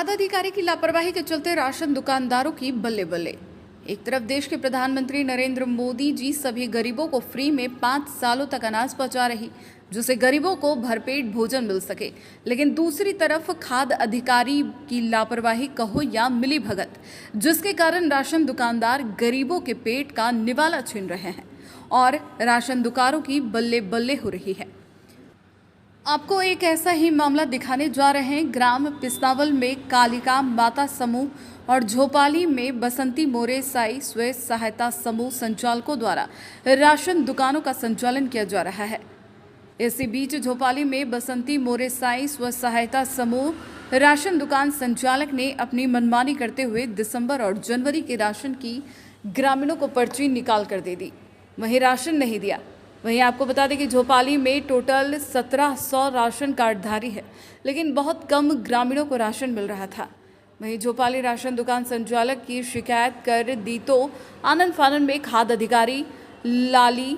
खाद्य अधिकारी की लापरवाही के चलते राशन दुकानदारों की बल्ले बल्ले। एक तरफ देश के प्रधानमंत्री नरेंद्र मोदी जी सभी गरीबों को फ्री में 5 सालों तक अनाज पहुंचा रही, जिससे गरीबों को भरपेट भोजन मिल सके, लेकिन दूसरी तरफ खाद्य अधिकारी की लापरवाही कहो या मिली भगत, जिसके कारण राशन दुकानदार गरीबों के पेट का निवाला छीन रहे हैं और राशन दुकानों की बल्ले बल्ले हो रही है। आपको एक ऐसा ही मामला दिखाने जा रहे हैं। ग्राम पिस्तावल में कालिका माता समूह और झोपाली में बसंती मोरे साई स्वयं सहायता समूह संचालकों द्वारा राशन दुकानों का संचालन किया जा रहा है। इसी बीच झोपाली में बसंती मोरे साई स्व सहायता समूह राशन दुकान संचालक ने अपनी मनमानी करते हुए दिसंबर और जनवरी के राशन की ग्रामीणों को पर्ची निकाल कर दे दी, वहीं राशन नहीं दिया। वहीं आपको बता दें कि झोपाली में टोटल 1700 राशन कार्डधारी है, लेकिन बहुत कम ग्रामीणों को राशन मिल रहा था। वहीं झोपाली राशन दुकान संचालक की शिकायत कर दी तो आनंद फानन में खाद्य अधिकारी लाली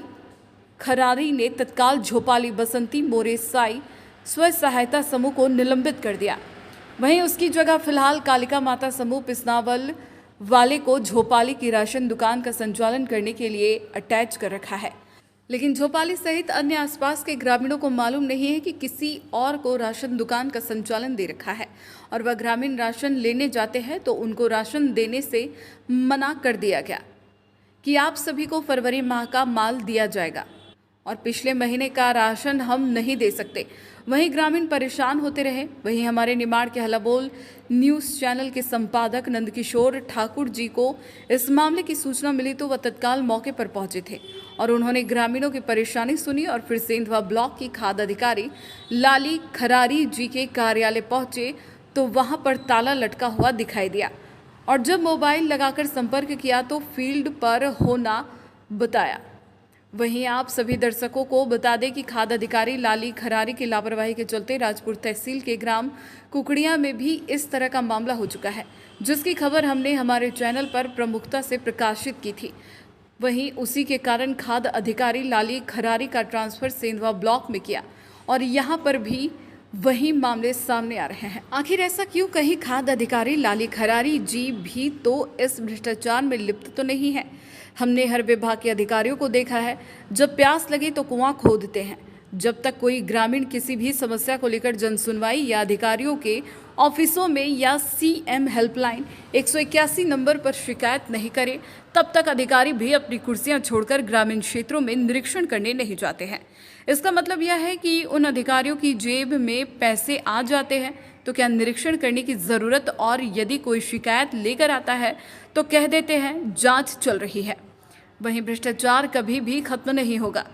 खरारी ने तत्काल झोपाली बसंती मोरे साई स्व सहायता समूह को निलंबित कर दिया। वहीं उसकी जगह फिलहाल कालिका माता समूह पिस्नावल वाले को झोपाली की राशन दुकान का संचालन करने के लिए अटैच कर रखा है। लेकिन झोपाली सहित अन्य आसपास के ग्रामीणों को मालूम नहीं है कि किसी और को राशन दुकान का संचालन दे रखा है और वह ग्रामीण राशन लेने जाते हैं तो उनको राशन देने से मना कर दिया गया कि आप सभी को फरवरी माह का माल दिया जाएगा और पिछले महीने का राशन हम नहीं दे सकते। वहीं ग्रामीण परेशान होते रहे। वहीं हमारे निमाड़ के हलाबोल न्यूज़ चैनल के संपादक नंदकिशोर ठाकुर जी को इस मामले की सूचना मिली तो वह तत्काल मौके पर पहुंचे थे और उन्होंने ग्रामीणों की परेशानी सुनी और फिर सेंधवा ब्लॉक की खाद्य अधिकारी लाली खरारी जी के कार्यालय पहुंचे तो वहां पर ताला लटका हुआ दिखाई दिया और जब मोबाइल लगाकर संपर्क किया तो फील्ड पर होना बताया। वहीं आप सभी दर्शकों को बता दें कि खाद्य अधिकारी लाली खरारी की लापरवाही के चलते राजपुर तहसील के ग्राम कुकड़िया में भी इस तरह का मामला हो चुका है, जिसकी खबर हमने हमारे चैनल पर प्रमुखता से प्रकाशित की थी। वहीं उसी के कारण खाद्य अधिकारी लाली खरारी का ट्रांसफर सेंधवा ब्लॉक में किया और यहाँ पर भी वही मामले सामने आ रहे हैं। आखिर ऐसा क्यों? कहीं खाद्य अधिकारी लाली खरारी जी भी तो इस भ्रष्टाचार में लिप्त तो नहीं है? हमने हर विभाग के अधिकारियों को देखा है, जब प्यास लगे तो कुआं खोदते हैं। जब तक कोई ग्रामीण किसी भी समस्या को लेकर जनसुनवाई या अधिकारियों के ऑफिसों में या सीएम हेल्पलाइन 181 नंबर पर शिकायत नहीं करे, तब तक अधिकारी भी अपनी कुर्सियां छोड़कर ग्रामीण क्षेत्रों में निरीक्षण करने नहीं जाते हैं। इसका मतलब यह है कि उन अधिकारियों की जेब में पैसे आ जाते हैं तो क्या निरीक्षण करने की ज़रूरत, और यदि कोई शिकायत लेकर आता है तो कह देते हैं जांच चल रही है। वहीं भ्रष्टाचार कभी भी खत्म नहीं होगा।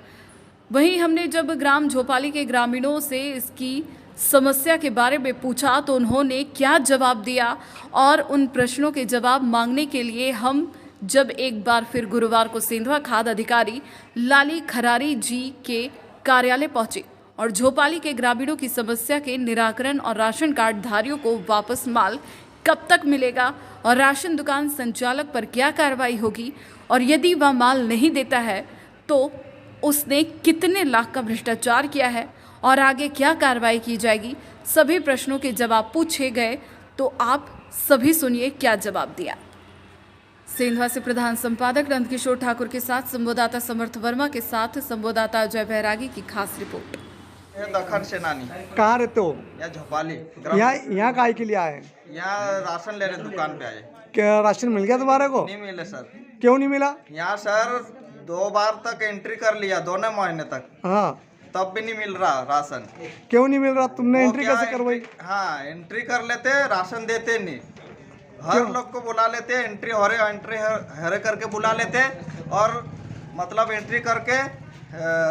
वहीं हमने जब ग्राम झोपाली के ग्रामीणों से इसकी समस्या के बारे में पूछा तो उन्होंने क्या जवाब दिया, और उन प्रश्नों के जवाब मांगने के लिए हम जब एक बार फिर गुरुवार को सेंधवा खाद्य अधिकारी लाली खरारी जी के कार्यालय पहुंचे और झोपाली के ग्रामीणों की समस्या के निराकरण और राशन कार्ड धारियों को वापस माल कब तक मिलेगा और राशन दुकान संचालक पर क्या कार्रवाई होगी, और यदि वह माल नहीं देता है तो उसने कितने लाख का भ्रष्टाचार किया है और आगे क्या कार्रवाई की जाएगी, सभी प्रश्नों के जवाब पूछे गए तो आप सभी सुनिए क्या जवाब दिया। सेंधवा से प्रधान संपादक नंदकिशोर ठाकुर के साथ संवाददाता समर्थ वर्मा के साथ संवाददाता अजय बैरागी की खास रिपोर्ट। दखन सेनानी। कहाँ रहते हो? या झोपाली। यहाँ काहे के लिए आए? यहाँ राशन लेने दुकान पे आए। क्या राशन मिल गया तुम्हारे को? नहीं मिले सर। क्यों नहीं मिला? यहाँ सर 2 बार तक एंट्री कर लिया, 2 महीने तक, हाँ, तब भी नहीं मिल रहा राशन। क्यों नहीं मिल रहा? तुमने वो एंट्री क्या कैसे करवाई? हाँ, एंट्री कर लेते, राशन देते नहीं। हर लोग को बुला लेते, एंट्री हरे करके बुला लेते और मतलब एंट्री करके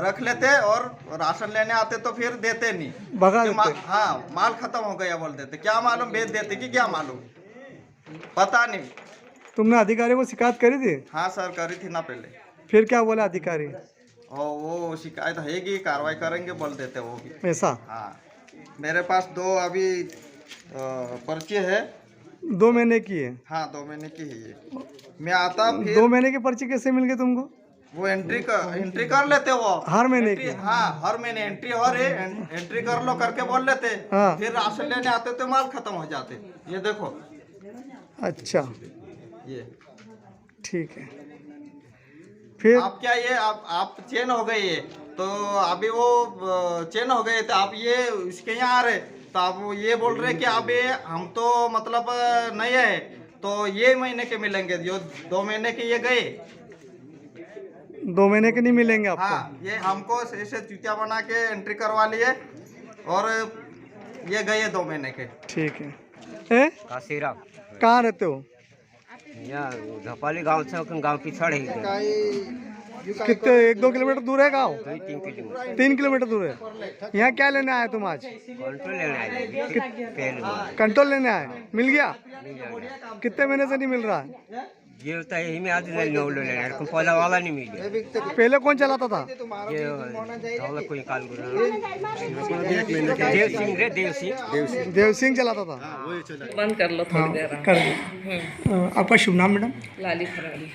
रख लेते और राशन लेने आते तो फिर देते नहीं, भगा देते। हाँ, माल खत्म हो गया बोल देते। क्या मालूम बेच देते कि क्या मालूम, पता नहीं। तुमने अधिकारी को शिकायत करी थी? हाँ सर, करी थी ना पहले। फिर क्या बोला अधिकारी? और वो शिकायत है कार्रवाई करेंगे बोल देते वो भी। ऐसा? हाँ, मेरे पास 2 अभी पर्ची है। 2 महीने की है? हाँ, 2 महीने की है ये। मैं आता फिर 2 महीने की पर्ची कैसे मिल गई तुमको? वो एंट्री कर लेते वो हर महीने की? हाँ, हर महीने एंट्री हो रही, एंट्री कर लो करके बोल लेते। हाँ। फिर राशन लेने आते तो माल खत्म हो जाते। ये देखो, अच्छा, ये ठीक है। फिर आप क्या ये आप चेन हो गई है, तो अभी वो चेन हो गए, तो आप ये इसके यहाँ आ रहे, तो आप वो ये बोल रहे कि अभी हम तो मतलब नहीं है, तो ये महीने के मिलेंगे, जो 2 महीने के ये गए। 2 महीने के नहीं मिलेंगे आपको? हाँ, ये हमको ऐसे चुतिया बना के एंट्री करवा लिए और ये गए 2 महीने के। ठीक है। काशीराम कहाँ रहते हो? यहाँ झपाली गांव से गांव पिछड़ ही कितने 1-2 किलोमीटर दूर है गाँव? 3 किलोमीटर 3 किलोमीटर दूर है। यहाँ क्या लेने आए तुम आज? कंट्रोल लेने आए पहले कंट्रोल लेने आए, मिल गया? मिल जाएगा। कितने महीने से नहीं मिल रहा है? ये होता है यही में आज नौलो लेना है, पहला वाला नहीं मिले। पहले कौन चलाता था? ये धौला कोई काल गुरु देव सिंह रे देव सिंह चलाता था। बंद कर लो थोड़ी देर। कर दो। आपका शुभ नाम मैडम? लाली फराली।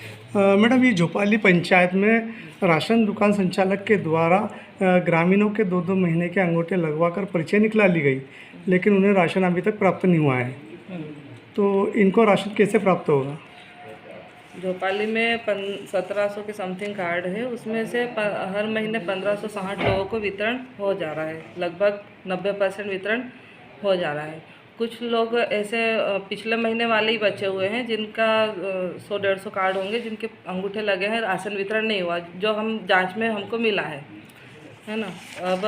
मैडम, ये झोपाली पंचायत में राशन दुकान संचालक के द्वारा ग्रामीणों के 2-2 महीने के अंगूठे लगवाकर पर्चियाँ निकला ली गई, लेकिन उन्हें राशन अभी तक प्राप्त नहीं हुआ है। तो इनको राशन कैसे प्राप्त होगा? झोपाली में 1700 के समथिंग कार्ड है, उसमें से हर महीने 1560 लोगों को वितरण हो जा रहा है। लगभग 90% वितरण हो जा रहा है। कुछ लोग ऐसे पिछले महीने वाले ही बचे हुए हैं जिनका 100-150 कार्ड होंगे जिनके अंगूठे लगे हैं, राशन वितरण नहीं हुआ, जो हम जांच में हमको मिला है ना। अब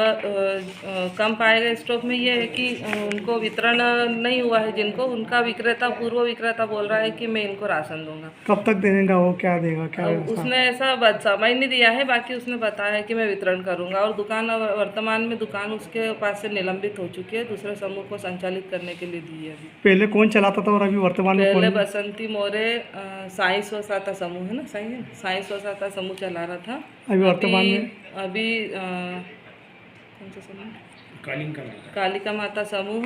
कम पाए गए स्टॉक में ये है कि उनको वितरण नहीं हुआ है, जिनको उनका विक्रेता पूर्व विक्रेता बोल रहा है कि मैं इनको राशन दूंगा। कब तक देगा वो? क्या देगा? क्या उसने ऐसा समय नहीं दिया है, बाकी उसने बताया है कि मैं वितरण करूंगा। और दुकान वर्तमान में दुकान उसके पास से निलंबित हो चुकी है, दूसरे समूह को संचालित करने के लिए दी है। अभी पहले कौन चलाता था और अभी वर्तमान में पहले कौन? बसंती मोरे साई स्वसाता समूह है ना, सही है, साई स्वसाता समूह चला रहा था। अभी वर्तमान में अभी कौन सा समूह? कालिका माता समूह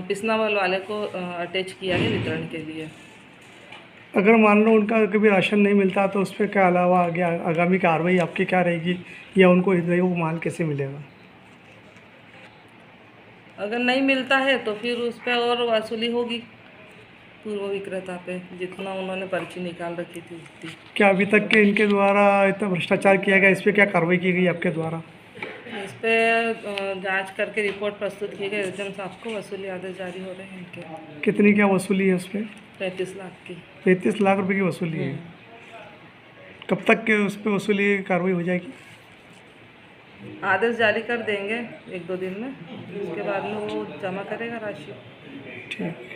पिसनावल वाले को अटैच किया है वितरण के लिए। अगर मान लो उनका कभी राशन नहीं मिलता तो उस पर क्या अलावा आगे आगामी कार्रवाई आपकी क्या रहेगी, या उनको वो माल कैसे मिलेगा? अगर नहीं मिलता है तो फिर उस पर और वसूली होगी पूर्व विक्रेता पे, जितना उन्होंने पर्ची निकाल रखी थी उतनी। क्या अभी तक के इनके द्वारा इतना भ्रष्टाचार किया गया, इस पर क्या कार्रवाई की गई आपके द्वारा? इस पे जांच करके रिपोर्ट प्रस्तुत की गई। एसडीएम साहब को वसूली आदेश जारी हो रहे हैं इनके। कितनी क्या वसूली है उस पर? 35 लाख की। 35 लाख रुपए की वसूली है। कब तक के उस पर वसूली कार्रवाई हो जाएगी? आदेश जारी कर देंगे 1-2 दिन में, उसके बाद में वो जमा करेगा राशि। ठीक।